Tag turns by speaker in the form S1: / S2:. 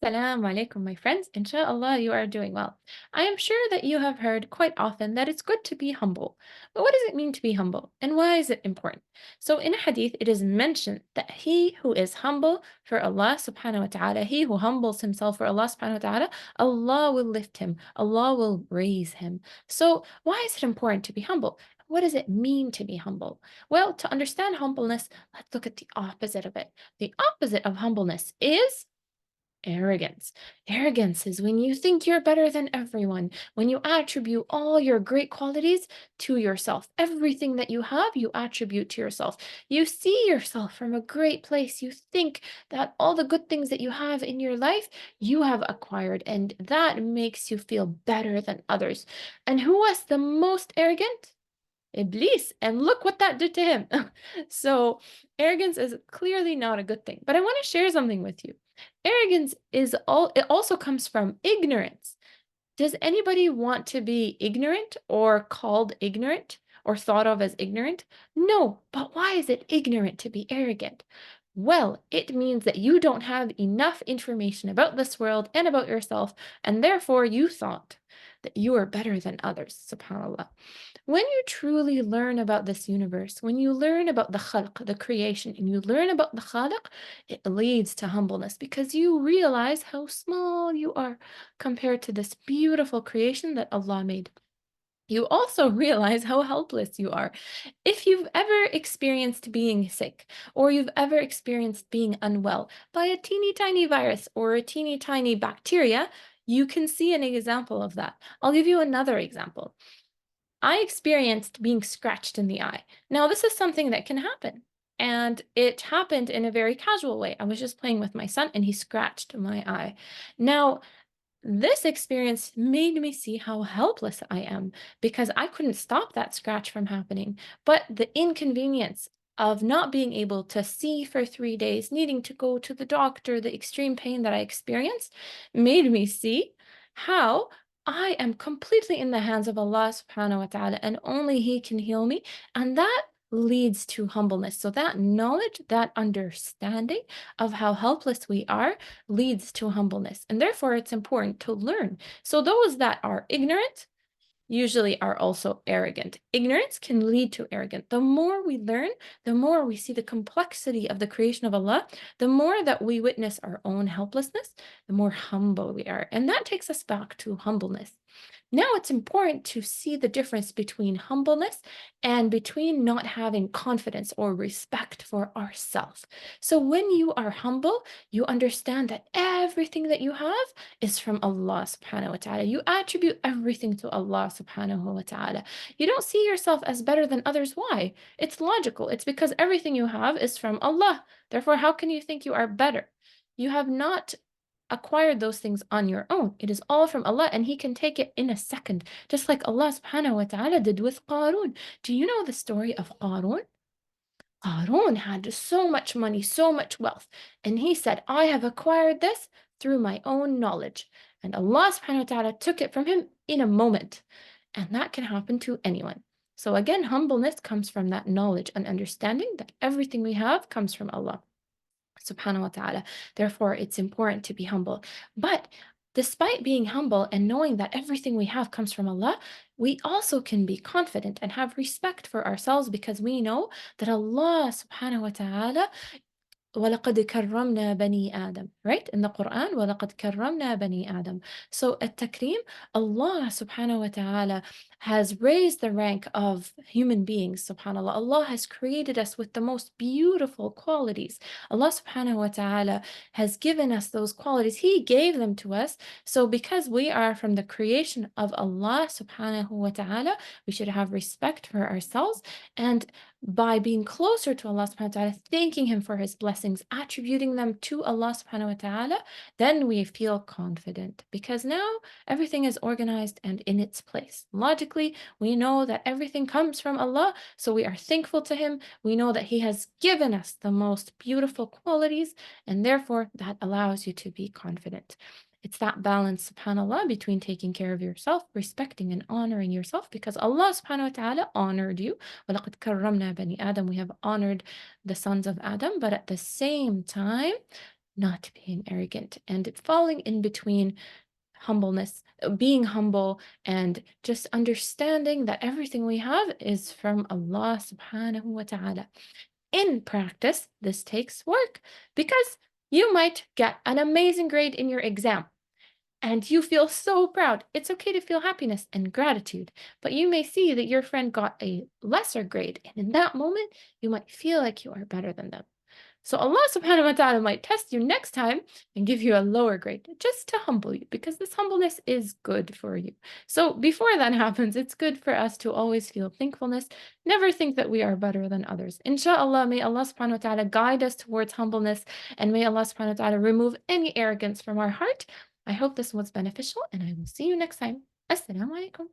S1: Assalamu alaikum, my friends. Inshallah, you are doing well. I am sure that you have heard quite often that it's good to be humble. But what does it mean to be humble? And why is it important? So, in a hadith, it is mentioned that he who is humble for Allah subhanahu wa ta'ala, he who humbles himself for Allah subhanahu wa ta'ala, Allah will lift him, Allah will raise him. So, why is it important to be humble? What does it mean to be humble? Well, to understand humbleness, let's look at the opposite of it. The opposite of humbleness is arrogance. Arrogance is when you think you're better than everyone, when you attribute all your great qualities to yourself. Everything that you have, you attribute to yourself. You see yourself from a great place. You think that all the good things that you have in your life, you have acquired, and that makes you feel better than others. And who was the most arrogant? Iblis. And look what that did to him. So, arrogance is clearly not a good thing. But I want to share something with you. Arrogance it also comes from ignorance. Does anybody want to be ignorant or called ignorant or thought of as ignorant? No, but why is it ignorant to be arrogant? Well, it means that you don't have enough information about this world and about yourself, and therefore you thought that you are better than others, subhanAllah. When you truly learn about this universe, when you learn about the khalq, the creation, and you learn about the khaliq, it leads to humbleness because you realize how small you are compared to this beautiful creation that Allah made. You also realize how helpless you are. If you've ever experienced being sick, or you've ever experienced being unwell by a teeny tiny virus or a teeny tiny bacteria, you can see an example of that. I'll give you another example. I experienced being scratched in the eye. Now, this is something that can happen. And it happened in a very casual way. I was just playing with my son and he scratched my eye. Now, this experience made me see how helpless I am because I couldn't stop that scratch from happening. But the inconvenience of not being able to see for 3 days, needing to go to the doctor, the extreme pain that I experienced, made me see how I am completely in the hands of Allah subhanahu wa ta'ala and only He can heal me. And that leads to humbleness. So that knowledge, that understanding of how helpless we are leads to humbleness. And therefore, it's important to learn. So, those that are ignorant usually are also arrogant. Ignorance can lead to arrogance. The more we learn, the more we see the complexity of the creation of Allah, the more that we witness our own helplessness, the more humble we are. And that takes us back to humbleness. Now it's important to see the difference between humbleness and between not having confidence or respect for ourselves. So when you are humble, you understand that everything that you have is from Allah subhanahu wa ta'ala. You attribute everything to Allah subhanahu wa ta'ala. You don't see yourself as better than others. Why? It's logical. It's because everything you have is from Allah. Therefore, how can you think you are better? You have not acquired those things on your own. It is all from Allah and He can take it in a second, just like Allah subhanahu wa ta'ala did with Qarun. Do you know the story of Qarun? Qarun had so much money, so much wealth, and he said, I have acquired this through my own knowledge. And Allah subhanahu wa ta'ala took it from him in a moment. And that can happen to anyone. So again, humbleness comes from that knowledge and understanding that everything we have comes from Allah subhanahu wa ta'ala. Therefore, it's important to be humble. But despite being humble and knowing that everything we have comes from Allah, we also can be confident and have respect for ourselves because we know that Allah subhanahu wa ta'ala وَلَقَدْ كَرَّمْنَا بَنِي آدَمَ, right? In the Qur'an, وَلَقَدْ كَرَّمْنَا بَنِي آدَمَ. So at-takreem, Allah subhanahu wa ta'ala has raised the rank of human beings, subhanAllah. Allah has created us with the most beautiful qualities. Allah subhanahu wa ta'ala has given us those qualities. He gave them to us. So because we are from the creation of Allah subhanahu wa ta'ala, we should have respect for ourselves, and by being closer to Allah subhanahu wa ta'ala, thanking Him for His blessings, attributing them to Allah subhanahu wa ta'ala, then we feel confident because now everything is organized and in its place. Logically, we know that everything comes from Allah, so we are thankful to Him. We know that He has given us the most beautiful qualities, and therefore that allows you to be confident. It's that balance, subhanAllah, between taking care of yourself, respecting and honoring yourself, because Allah subhanahu wa ta'ala honored you. وَلَقَدْ كَرَّمْنَا بَنِي آدَمَ. We have honored the sons of Adam, but at the same time, not being arrogant, and falling in between humbleness, being humble, and just understanding that everything we have is from Allah subhanahu wa ta'ala. In practice, this takes work because you might get an amazing grade in your exam and you feel so proud. It's okay to feel happiness and gratitude, but you may see that your friend got a lesser grade, and in that moment, you might feel like you are better than them. So Allah subhanahu wa ta'ala might test you next time and give you a lower grade just to humble you because this humbleness is good for you. So before that happens, it's good for us to always feel thankfulness. Never think that we are better than others. Inshallah, may Allah subhanahu wa ta'ala guide us towards humbleness and may Allah subhanahu wa ta'ala remove any arrogance from our heart. I hope this was beneficial and I will see you next time. Assalamu alaikum.